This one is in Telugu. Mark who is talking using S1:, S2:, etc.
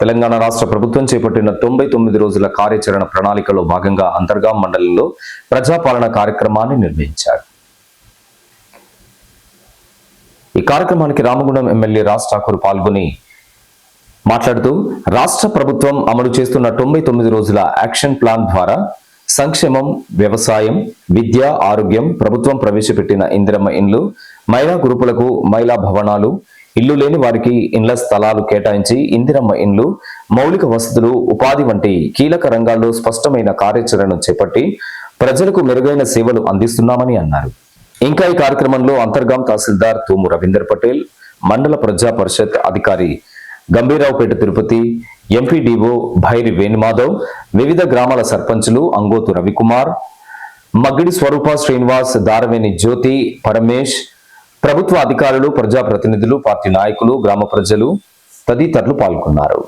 S1: తెలంగాణ రాష్ట్ర ప్రభుత్వం చేపట్టిన 99 రోజుల కార్యాచరణ ప్రణాళికలో భాగంగా అంతర్గాం మండలంలో ప్రజాపాలన కార్యక్రమాన్ని నిర్వహించారు. ఈ కార్యక్రమానికి రామగుండం ఎమ్మెల్యే రాజ్ ఠాకూర్ పాల్గొని మాట్లాడుతూ రాష్ట్ర ప్రభుత్వం అమలు చేస్తున్న 99 రోజుల యాక్షన్ ప్లాన్ ద్వారా సంక్షేమం, వ్యవసాయం, విద్య, ఆరోగ్యం, ప్రభుత్వం ప్రవేశపెట్టిన ఇందిరమ్మ ఇండ్లు, మహిళా గ్రూపులకు మహిళా భవనాలు, ఇల్లు లేని వారికి ఇండ్ల స్థలాలు కేటాయించి ఇందిరమ్మ ఇండ్లు, మౌలిక వసతులు, ఉపాధి వంటి కీలక రంగాల్లో స్పష్టమైన కార్యాచరణను చేపట్టి ప్రజలకు మెరుగైన సేవలు అందిస్తున్నామని అన్నారు. ఇంకా ఈ కార్యక్రమంలో అంతర్గాం తహసీల్దార్ తూము రవీందర్ పటేల్, మండల ప్రజా పరిషత్ అధికారి గంభీరావుపేట తిరుపతి, ఎంపీడీఓ భైరి వేణుమాధవ్, వివిధ గ్రామాల సర్పంచులు అంగోతు రవికుమార్, మగ్గిడి స్వరూప శ్రీనివాస్, దారవేణి జ్యోతి, పరమేష్, ప్రభుత్వ అధికారులు, ప్రజాప్రతినిధులు, పార్టీ నాయకులు, గ్రామ ప్రజలు తదితరులు పాల్గొన్నారు.